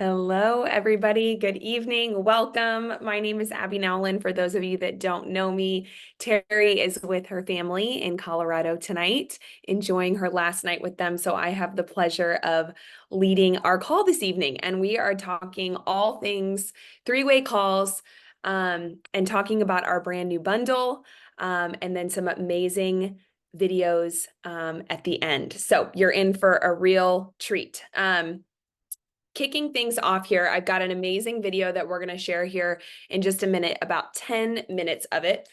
Hello, everybody. Good evening. Welcome. My name is Abi Nowlin. For those of you that don't know me, Terry is with her family in Colorado tonight, enjoying her last night with them. So I have the pleasure of leading our call this evening, and we are talking all things three-way calls, and talking about our brand new bundle, and then some amazing videos at the end. So you're in for a real treat. Kicking things off here, I've got an amazing video that we're going to share here in just a minute, about 10 minutes of it,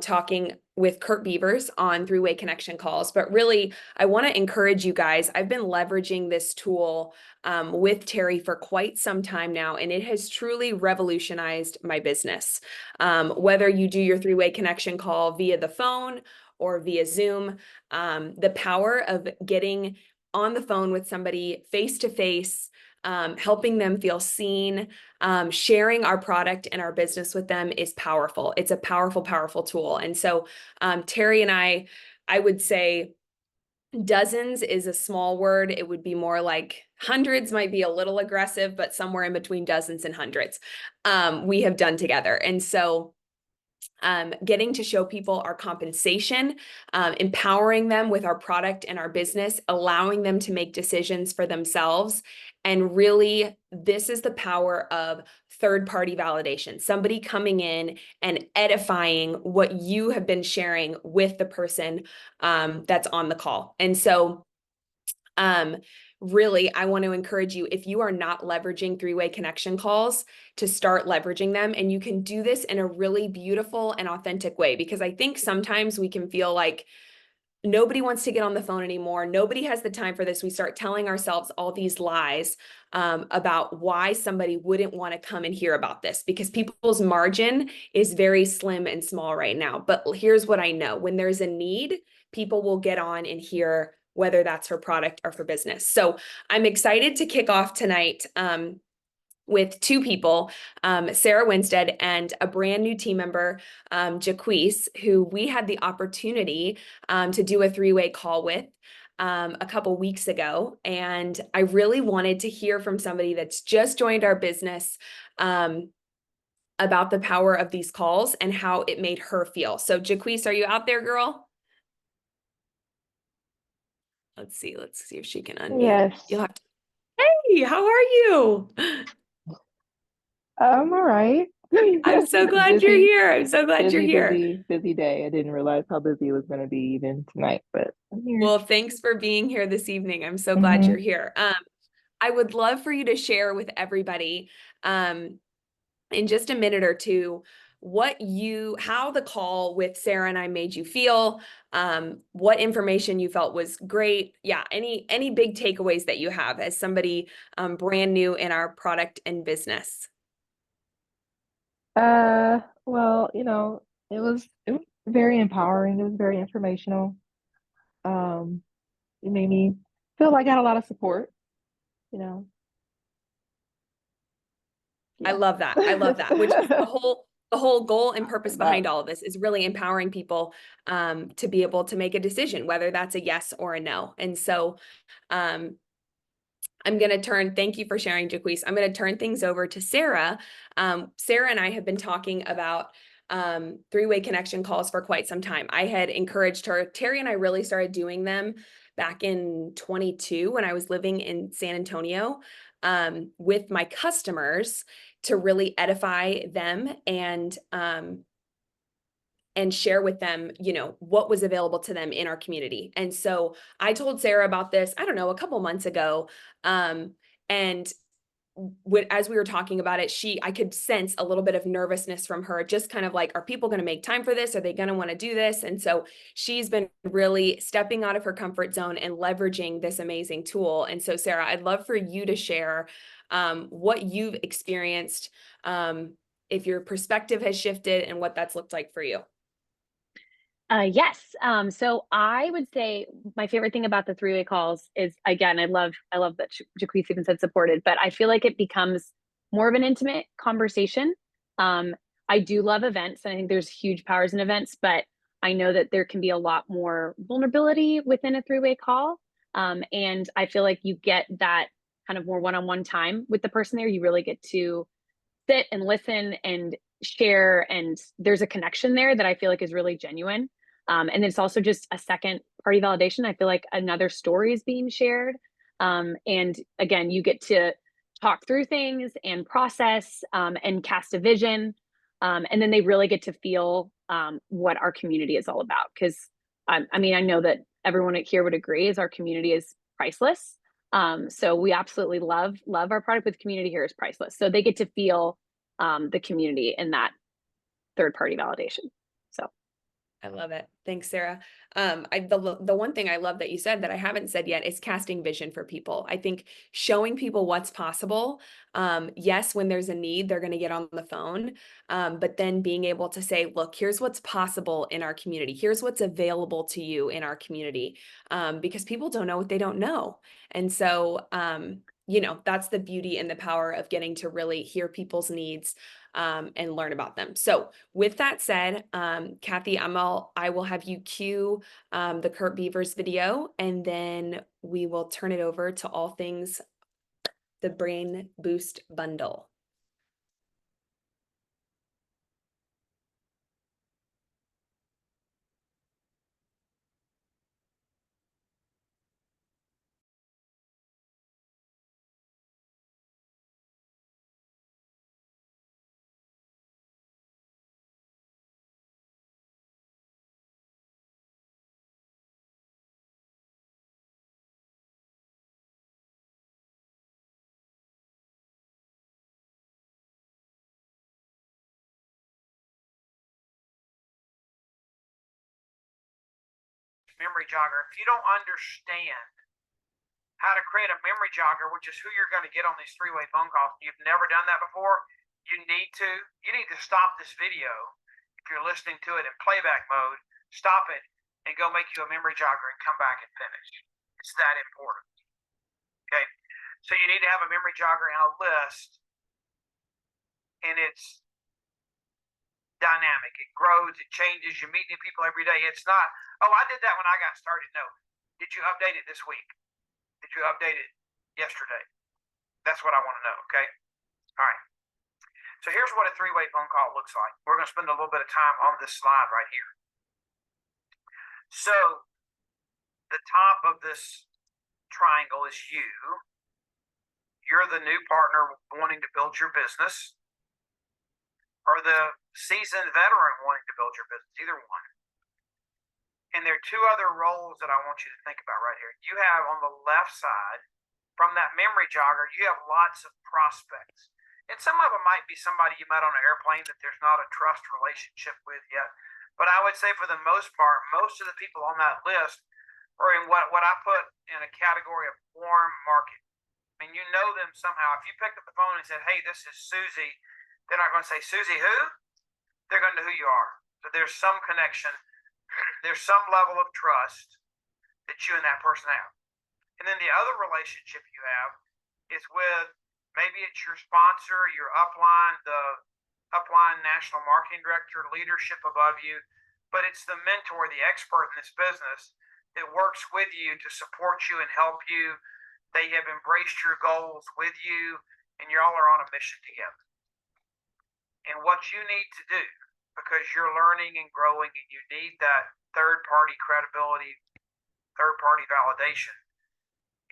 talking with Curt Beavers on three-way connection calls. But really, I want to encourage you guys. I've been leveraging this tool with Terry for quite some time now, and it has truly revolutionized my business. Whether you do your three-way connection call via the phone or via Zoom, the power of getting on the phone with somebody face to face, helping them feel seen, sharing our product and our business with them is powerful. It's a powerful, powerful tool. And so Terry and I would say dozens is a small word. It would be more like hundreds, might be a little aggressive, but somewhere in between dozens and hundreds we have done together. And so getting to show people our compensation, empowering them with our product and our business, allowing them to make decisions for themselves. And really, this is the power of third-party validation, somebody coming in and edifying what you have been sharing with the person that's on the call. And so really, I want to encourage you, if you are not leveraging three-way connection calls, to start leveraging them. And you can do this in a really beautiful and authentic way, because I think sometimes we can feel like nobody wants to get on the phone anymore. Nobody has the time for this. We start telling ourselves all these lies about why somebody wouldn't want to come and hear about this, because people's margin is very slim and small right now. But here's what I know. When there's a need, people will get on and hear, whether that's for product or for business. So I'm excited to kick off tonight with two people, Sarah Winstead and a brand new team member, Jaquise, who we had the opportunity to do a three-way call with a couple weeks ago. And I really wanted to hear from somebody that's just joined our business about the power of these calls and how it made her feel. So Jaquise, are you out there, girl? Let's see if she can unmute. Yes, You'll have to. Hey, how are you? I'm all right. I'm so glad you're Busy, here. I'm so glad you're busy, here. busy, busy day. I didn't realize how busy it was going to be even tonight, but I'm here. Well, thanks for being here this evening. I'm so glad you're hmm here. I would love for you to share with everybody in just a minute or two how the call with Sarah and I made you feel, what information you felt was great. Yeah, any big takeaways that you have as somebody brand new in our product and business. well, it was very empowering. It was very informational. Um, it made me feel like I got a lot of support, you know. I Yeah. love that. I love that, which is the whole goal and purpose That behind all of this is really empowering people to be able to make a decision, whether that's a yes or a no. And so um, thank you for sharing, Jaquise. I'm going to turn things over to Sarah. Sarah and I have been talking about three-way connection calls for quite some time. I had encouraged her. Terry and I really started doing them back in 22 when I was living in San Antonio with my customers to really edify them and share with them, what was available to them in our community. And so I told Sarah about this, I don't know, a couple months ago. And as we were talking about it, I could sense a little bit of nervousness from her, just kind of like, are people going to make time for this? Are they going to want to do this? And so she's been really stepping out of her comfort zone and leveraging this amazing tool. And so Sarah, I'd love for you to share what you've experienced, if your perspective has shifted and what that's looked like for you. Yes. So I would say my favorite thing about the three-way calls is, again, I love that Jaquise even said supported, but I feel like it becomes more of an intimate conversation. I do love events, and I think there's huge powers in events, but I know that there can be a lot more vulnerability within a three-way call. And I feel like you get that kind of more one-on-one time with the person there. You really get to sit and listen and share, and there's a connection there that I feel like is really genuine. And it's also just a second party validation. I feel like another story is being shared. And again, you get to talk through things and process, and cast a vision. And then they really get to feel what our community is all about. Because I mean, I know that everyone here would agree is our community is priceless. So we absolutely love our product, with community here is priceless. So they get to feel the community in that third party validation. So I love it. Thanks, Sarah. The one thing I love that you said that I haven't said yet is casting vision for people. I think showing people what's possible. Yes, when there's a need, they're going to get on the phone. But then being able to say, look, here's what's possible in our community. Here's what's available to you in our community. Because people don't know what they don't know. And so, you know, that's the beauty and the power of getting to really hear people's needs, and learn about them. So with that said, Kathy, I will have you cue the Curt Beavers video, and then we will turn it over to all things the Brain Boost Bundle. Memory jogger. If you don't understand how to create a memory jogger, which is who you're going to get on these three-way phone calls, you've never done that before, you need to stop this video. If you're listening to it in playback mode, stop it and go make you a memory jogger and come back and finish. It's that important. Okay. So you need to have a memory jogger and a list, and it's dynamic. It grows, it changes. You meet new people every day. It's not, oh, I did that when I got started. No. Did you update it this week? Did you update it yesterday? That's what I want to know. Okay. All right. So here's what a three-way phone call looks like. We're going to spend a little bit of time on this slide right here. So the top of this triangle is you. You're the new partner wanting to build your business, or the seasoned veteran wanting to build your business, either one. And there are two other roles that I want you to think about right here. You have on the left side, from that memory jogger, you have lots of prospects. And some of them might be somebody you met on an airplane that there's not a trust relationship with yet. But I would say for the most part, most of the people on that list are in what I put in a category of warm market. I mean, you know them somehow. If you picked up the phone and said, hey, this is Susie, they're not going to say, Susie who? They're going to know who you are. So there's some connection. There's some level of trust that you and that person have. And then the other relationship you have is with, maybe it's your sponsor, your upline, the upline national marketing director, leadership above you, but it's the mentor, the expert in this business that works with you to support you and help you. They have embraced your goals with you, and you all are on a mission together. And what you need to do, because you're learning and growing and you need that third-party credibility, third-party validation,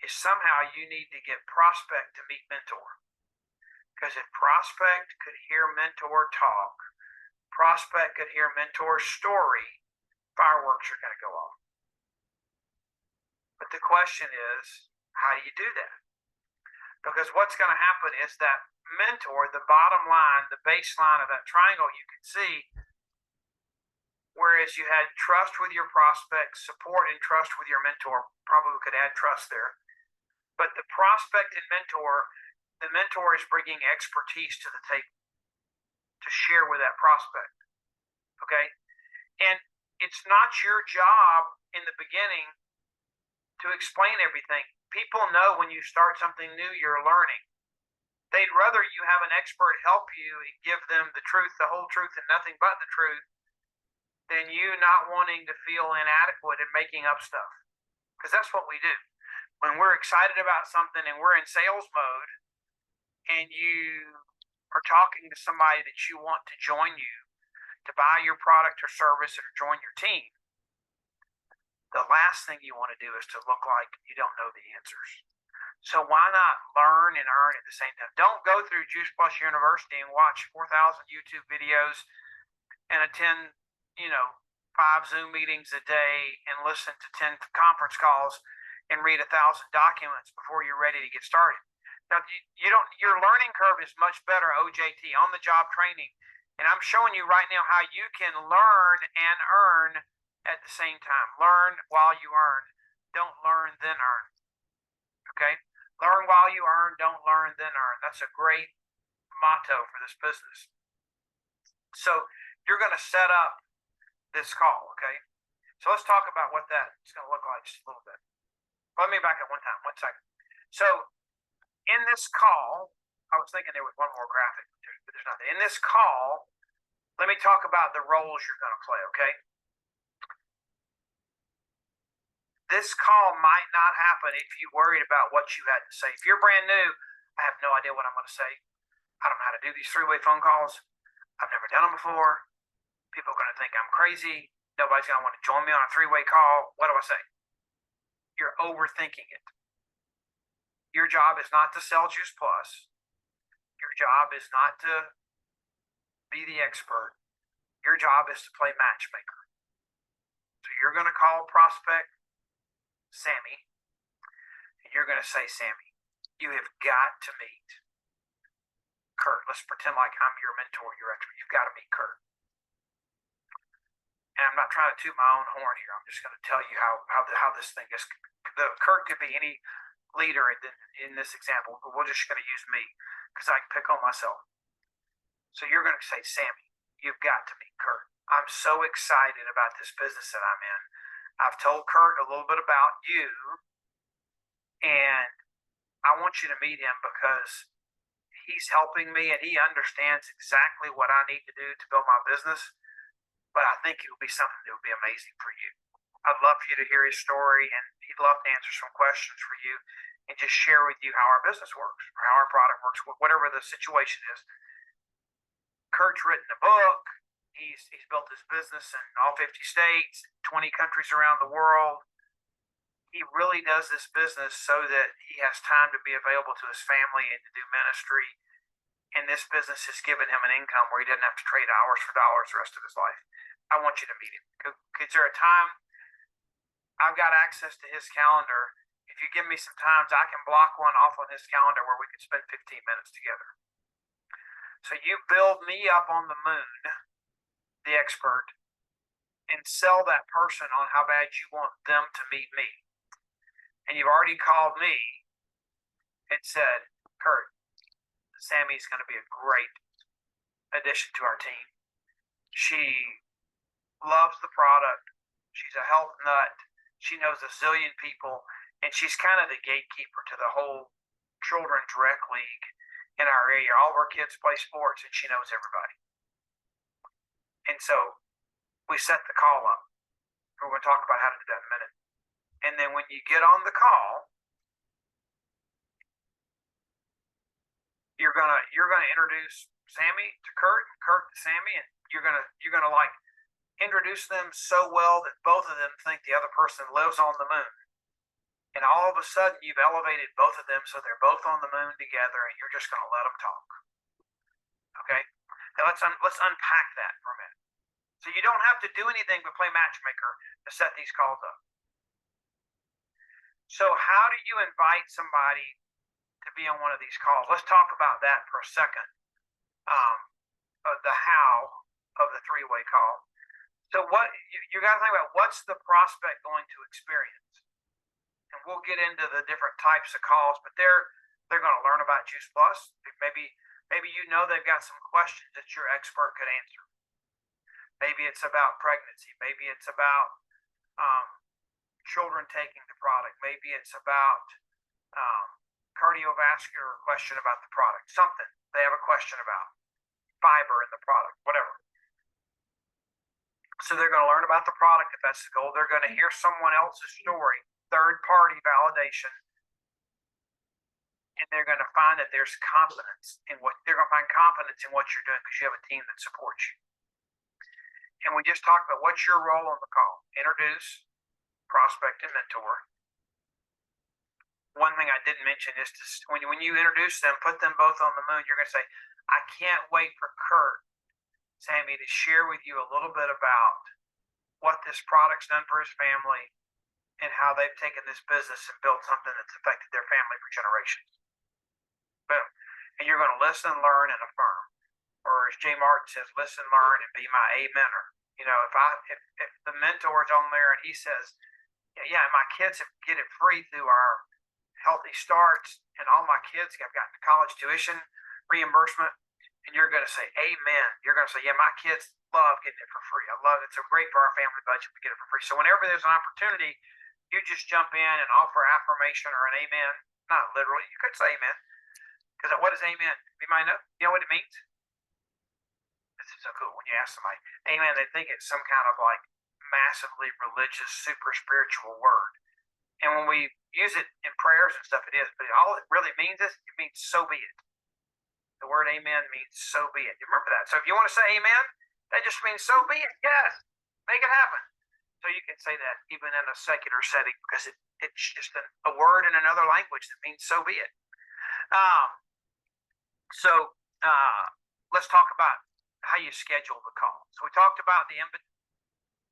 is somehow you need to get prospect to meet mentor. Because if prospect could hear mentor talk, prospect could hear mentor's story, fireworks are going to go off. But the question is, how do you do that? Because what's going to happen is that mentor, the bottom line, the baseline of that triangle, you can see, whereas you had trust with your prospect, support and trust with your mentor, probably we could add trust there. But the prospect and mentor, the mentor is bringing expertise to the table to share with that prospect. Okay. And it's not your job in the beginning to explain everything. People know when you start something new, you're learning. They'd rather you have an expert help you and give them the truth, the whole truth, and nothing but the truth, than you not wanting to feel inadequate and making up stuff. Because that's what we do. when we're excited about something and we're in sales mode and you are talking to somebody that you want to join you to buy your product or service or join your team, the last thing you want to do is to look like you don't know the answers. So why not learn and earn at the same time? Don't go through Juice Plus University and watch 4,000 YouTube videos and attend, 5 Zoom meetings a day and listen to 10 conference calls and read 1,000 documents before you're ready to get started. Now, your learning curve is much better, OJT, on the job training. And I'm showing you right now how you can learn and earn at the same time. Learn while you earn. Don't learn, then earn. Okay? Learn while you earn, don't learn, then earn. That's a great motto for this business. So you're going to set up this call, okay? So let's talk about what that's going to look like just a little bit. Let me back up one second. So in this call, I was thinking there was one more graphic, but there's not. In this call, let me talk about the roles you're going to play, okay? This call might not happen if you worried about what you had to say. If you're brand new, I have no idea what I'm going to say. I don't know how to do these three-way phone calls. I've never done them before. People are going to think I'm crazy. Nobody's going to want to join me on a three-way call. What do I say? You're overthinking it. Your job is not to sell Juice Plus. Your job is not to be the expert. Your job is to play matchmaker. So you're going to call prospect Sammy, and you're going to say, Sammy, you have got to meet Curt. Let's pretend like I'm your mentor, your expert. You've got to meet Curt. And I'm not trying to toot my own horn here. I'm just going to tell you how this thing is. Curt could be any leader in this example, but we're just going to use me because I can pick on myself. So you're going to say, Sammy, you've got to meet Curt. I'm so excited about this business that I'm in. I've told Curt a little bit about you, and I want you to meet him because he's helping me and he understands exactly what I need to do to build my business. But I think it will be something that will be amazing for you. I'd love for you to hear his story, and he'd love to answer some questions for you and just share with you how our business works or how our product works, whatever the situation is. Curt's written a book. He's built his business in all 50 states, 20 countries around the world. He really does this business so that he has time to be available to his family and to do ministry. And this business has given him an income where he doesn't have to trade hours for dollars the rest of his life. I want you to meet him. Is there a time? I've got access to his calendar. If you give me some times, I can block one off on his calendar where we can spend 15 minutes together. So you build me up on the moon, the expert, and sell that person on how bad you want them to meet me. And you've already called me and said, Curt, Sammy's going to be a great addition to our team. She loves the product. She's a health nut. She knows a zillion people. And she's kind of the gatekeeper to the whole Children's Rec League in our area. All of our kids play sports, and she knows everybody. And so we set the call up. We're going to talk about how to do that in a minute. And then when you get on the call, you're gonna introduce Sammy to Curt, Curt to Sammy, and you're gonna like introduce them so well that both of them think the other person lives on the moon. And all of a sudden, you've elevated both of them so they're both on the moon together, and you're just going to let them talk. Okay? Now let's unpack that for a minute. So you don't have to do anything but play matchmaker to set these calls up. So how do you invite somebody to be on one of these calls? Let's talk about that for a second. The how of the three-way call. So what you got to think about, what's the prospect going to experience? And we'll get into the different types of calls, but they're going to learn about Juice Plus. Maybe they've got some questions that your expert could answer. Maybe it's about pregnancy. Maybe it's about children taking the product. Maybe it's about cardiovascular question about the product. Something they have a question about. Fiber in the product, whatever. So they're going to learn about the product if that's the goal. They're going to hear someone else's story. Third-party validation and they're going to find that there's confidence in what they're going to find confidence in what you're doing because you have a team that supports you. And we just talked about what's your role on the call: introduce, prospect, and mentor. One thing I didn't mention is to, when you introduce them, put them both on the moon. You're going to say, I can't wait for Curt, Sammy, to share with you a little bit about what this product's done for his family and how they've taken this business and built something that's affected their family for generations. Boom. And you're going to listen, learn, and affirm. Or as Jay Martin says, listen, learn, and be my A-mentor. You know, if the mentor's on there and he says, yeah, my kids get it free through our Healthy Starts, and all my kids have gotten college tuition reimbursement, and you're going to say, amen. You're going to say, yeah, my kids love getting it for free. I love it. It's so great for our family budget to get it for free. So whenever there's an opportunity, you just jump in and offer affirmation or an amen. Not literally. You could say amen. Because what is amen? You might know. You know what it means? This is so cool when you ask somebody, amen, they think it's some kind of like massively religious, super spiritual word. And when we use it in prayers and stuff, it is. But all it really means is, it means so be it. The word amen means so be it. You remember that? So if you want to say amen, that just means so be it. Yes. Make it happen. So you can say that even in a secular setting because it's just a word in another language that means so be it. Let's talk about how you schedule the call. So we talked about the invitation.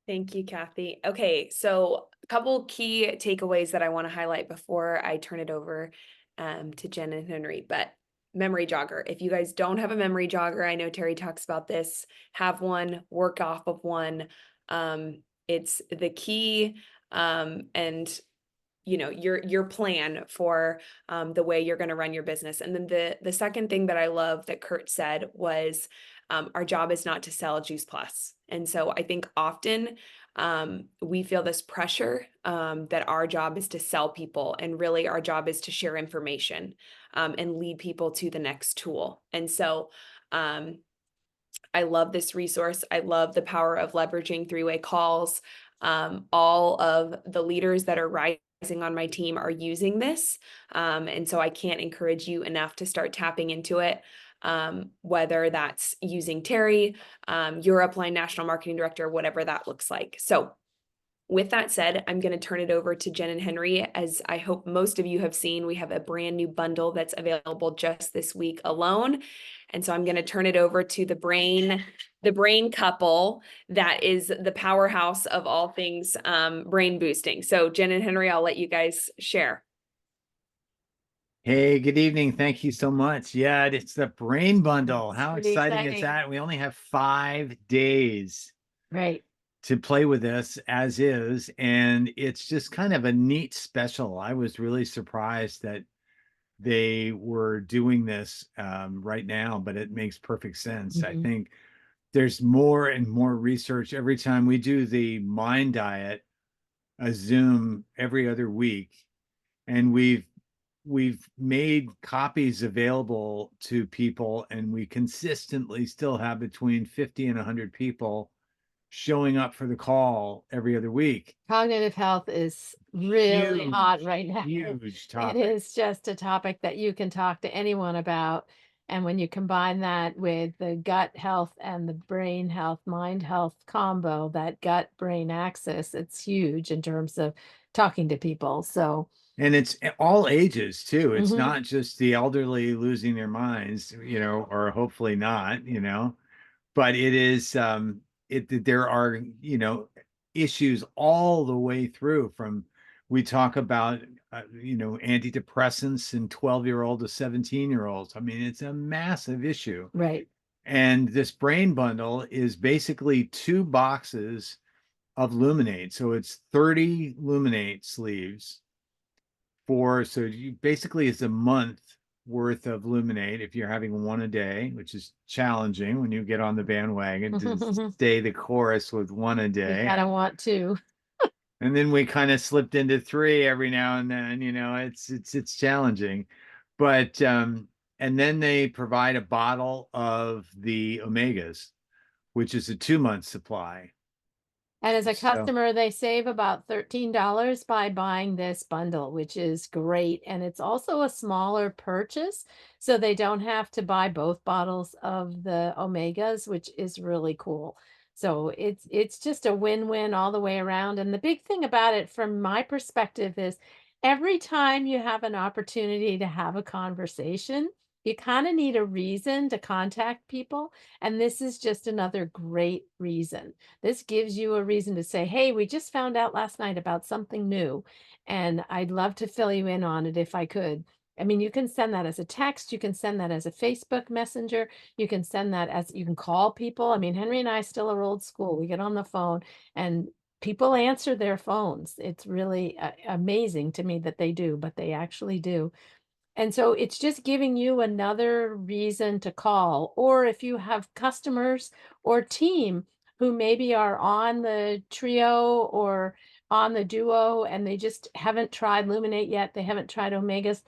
Thank you, Kathy. Okay, so a couple key takeaways that I want to highlight before I turn it over to Jen and Henry. But memory jogger, if you guys don't have a memory jogger, I know Terry talks about this, have one, work off of one. It's the key, and you know, your plan for the way you're going to run your business. And then the second thing that I love that Curt said was, our job is not to sell Juice Plus. And so I think often we feel this pressure that our job is to sell people, and really our job is to share information and lead people to the next tool. And so I love this resource. I love the power of leveraging three-way calls. All of the leaders that are rising on my team are using this. And so I can't encourage you enough to start tapping into it. Whether that's using Terry, your upline national marketing director, whatever that looks like. So with that said, I'm going to turn it over to Jen and Henry. As I hope most of you have seen, we have a brand new bundle that's available just this week alone. And so I'm going to turn it over to the brain couple that is the powerhouse of all things brain boosting. So Jen and Henry, I'll let you guys share. Hey, good evening. Thank you so much. Yeah, it's the brain bundle. How Pretty exciting is that? We only have 5 days Right. to play with this as is, and it's just kind of a neat special. I was really surprised that they were doing this right now, but it makes perfect sense. I think there's more and more research every time we do the mind diet, a Zoom every other week, and we've made copies available to people, and we consistently still have between 50 and 100 people showing up for the call every other week. Cognitive health is really Huge, hot right now. Huge It topic. is just a topic that you can talk to anyone about. And when you combine that with the gut health and the brain health, mind health combo, that gut brain axis, it's huge in terms of talking to people. So, And it's all ages too. It's Mhm. not just the elderly losing their minds, or hopefully not, but it is, there are, issues all the way through from, we talk about, antidepressants in 12-year-old to 17-year-olds. I mean, it's a massive issue. right. And this brain bundle is basically 2 boxes of Luminate. So it's 30 Luminate sleeves so you basically it's a month worth of Luminate if you're having one a day, which is challenging when you get on the bandwagon to stay the course with one a You day. kind of want to. And then we kind of slipped into 3 every now and then, it's challenging. But and then they provide a bottle of the omegas, which is a 2-month supply. And as a So, customer, they save about $13 by buying this bundle, which is great. And it's also a smaller purchase, so they don't have to buy both bottles of the omegas, which is really cool. So it's just a win-win all the way around. And the big thing about it from my perspective is every time you have an opportunity to have a conversation, you kind of need a reason to contact people. And this is just another great reason. This gives you a reason to say, hey, we just found out last night about something new, and I'd love to fill you in on it if I could. I mean, you can send that as a text, you can send that as a Facebook Messenger, you can send that as you can call people. I mean, Henry and I still are old school. We get on the phone and people answer their phones. It's really amazing to me that they do, but they actually do. And so it's just giving you another reason to call. Or if you have customers or team who maybe are on the trio or on the duo and they just haven't tried Luminate yet, they haven't tried Omegas,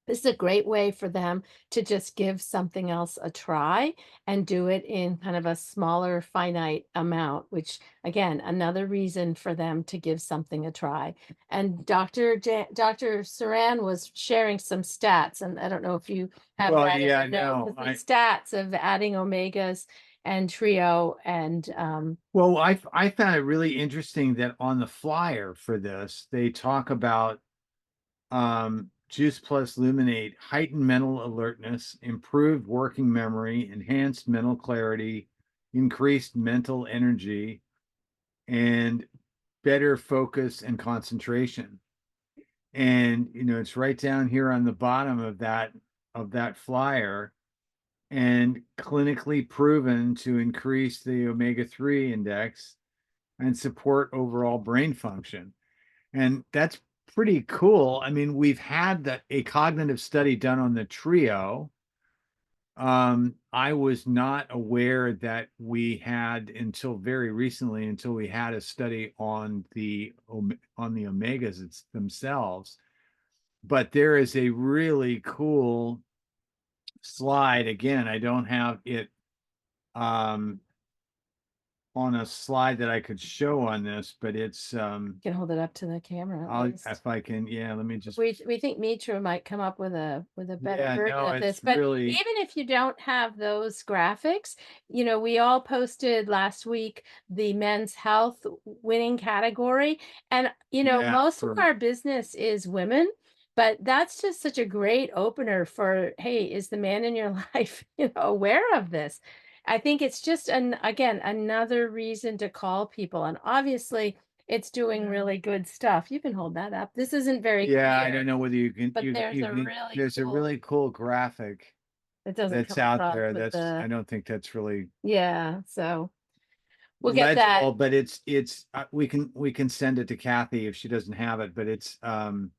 this is a great way for them to just give something else a try and do it in kind of a smaller, finite amount, which again, another reason for them to give something a try. And Dr. Saran was sharing some stats, and I don't know if you have well, that in yeah, your notes, no, but the stats of adding omegas and trio and well, I found it really interesting that on the flyer for this, they talk about Juice Plus Luminate, heightened mental alertness, improved working memory, enhanced mental clarity, increased mental energy, and better focus and concentration. And it's right down here on the bottom of that flyer, and clinically proven to increase the omega-3 index and support overall brain function. And that's pretty cool. I mean, we've had a cognitive study done on the trio. I was not aware that we had until very recently, until we had a study on the omegas themselves. But there is a really cool slide. Again, I don't have it um on a slide that I could show on this, but it's you can hold it up to the camera at least. if I can, yeah, let me just We think Mitra might come up with a better yeah, version no, of this. it's But really even if you don't have those graphics, we all posted last week the men's health winning category. And yeah, most of our business is women, but that's just such a great opener for, hey, is the man in your life, aware of this? I think it's just again another reason to call people. And obviously it's doing really good stuff. You can hold that up. This isn't very yeah, I clear, don't know whether you can but there's a really there's a cool, really cool graphic it doesn't that's come out across there. with I the, don't think that's really yeah, so we'll get that. legible, but it's we can send it to Kathy if she doesn't have it, but it's and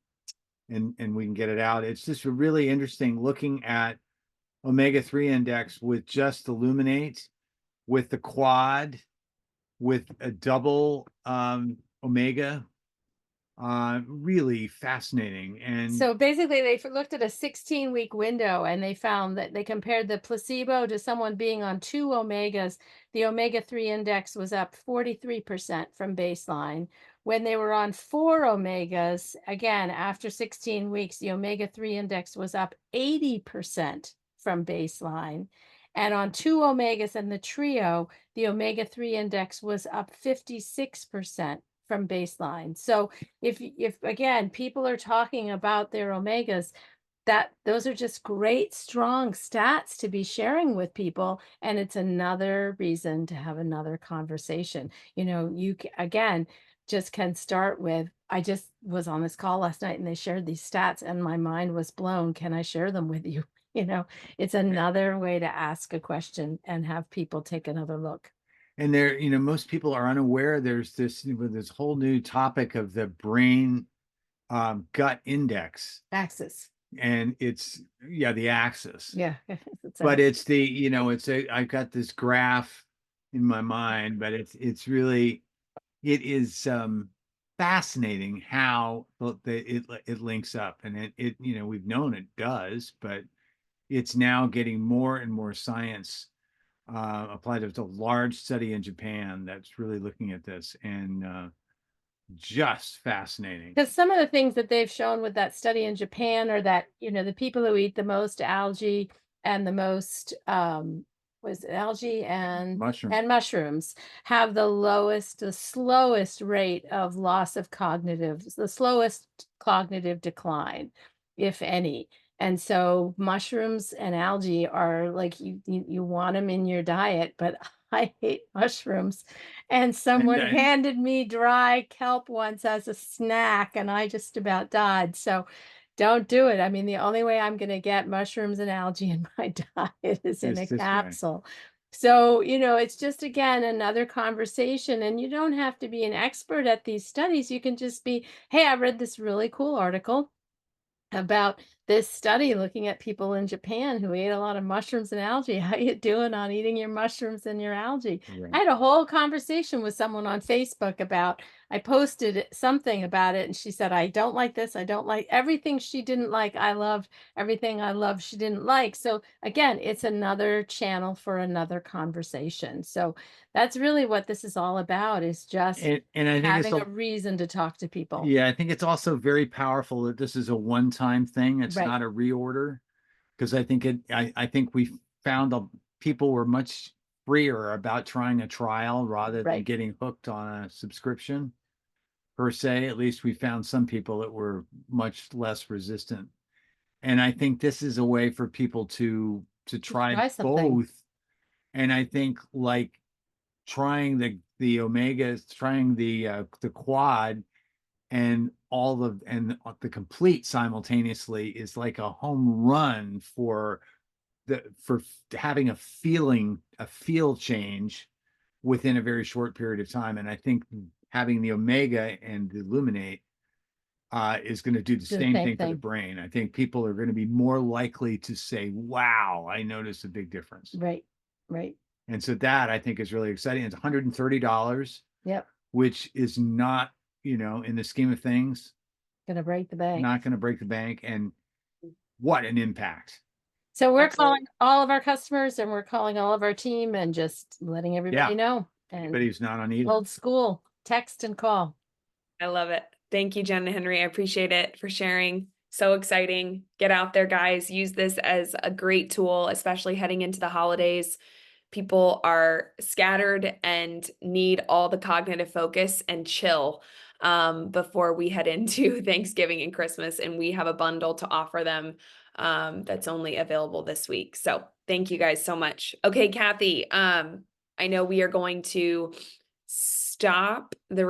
we can get it out. It's just really interesting looking at omega-3 index with just Illuminate, with the quad, with a double omega. Really fascinating. And So basically, they looked at a 16-week window and they found that they compared the placebo to someone being on 2 omegas. The omega-3 index was up 43% from baseline. When they were on 4 omegas, again, after 16 weeks, the omega-3 index was up 80% from baseline. And on 2 omegas and the trio, the omega-3 index was up 56% from baseline. So if again people are talking about their omegas, that those are just great strong stats to be sharing with people, and it's another reason to have another conversation. You again just can start with, I just was on this call last night and they shared these stats and my mind was blown. Can I share them with you? It's another way to ask a question and have people take another look. and most people are unaware there's this whole new topic of the brain gut index, Axis. and it's the axis. Yeah. But it's I've got this graph in my mind, but it is fascinating how it links up, and we've known it does, but it's now getting more and more science applied. There's a large study in Japan that's really looking at this, and just fascinating. Because some of the things that they've shown with that study in Japan are that, the people who eat the most algae and the most was it algae and Mushroom. mushrooms have the slowest rate of loss of the slowest cognitive decline, if any. And so mushrooms and algae are like you want them in your diet, but I hate mushrooms. And someone then- handed me dry kelp once as a snack, and I just about died. So don't do it. I mean, the only way I'm going to get mushrooms and algae in my diet is in It's a this way. capsule. So, it's just, again, another conversation. And you don't have to be an expert at these studies. You can just be, hey, I read this really cool article about this study looking at people in Japan who ate a lot of mushrooms and algae. How you doing on eating your mushrooms and your algae? Right. I had a whole conversation with someone on Facebook I posted something about it, and she said, I don't like this. I don't like everything she didn't like. I loved everything I loved she didn't like. So again, it's another channel for another conversation. So that's really what this is all about, is just And I think having it's a reason to talk to people. yeah, I think it's also very powerful that this is a one-time thing. It's Right. not a reorder, because I think I think we found people were much freer about trying a trial rather than Right. getting hooked on a subscription per se. At least we found some people that were much less resistant. And I think this is a way for people to try something. both. And I think like trying the omegas, trying the quad, and the complete simultaneously is like a home run for having a feel change within a very short period of time. And I think having the omega and the illuminate is going to do the same thing for the brain. I think people are going to be more likely to say, wow, I noticed a big difference. Right. Right. And so that I think is really exciting. It's $130. Yep. Which is not, in the scheme of things, Gonna break the bank. not going to break the bank. And what an impact. So we're Absolutely. calling all of our customers, and we're calling all of our team, and just letting everybody know. And Anybody who's not on either. old school, text and call. I love it. Thank you, Jen and Henry. I appreciate it for sharing. So exciting. Get out there, guys. Use this as a great tool, especially heading into the holidays. People are scattered and need all the cognitive focus and chill before we head into Thanksgiving and Christmas. And we have a bundle to offer them that's only available this week. So thank you guys so much. Okay, Kathy, I know we are going to stop the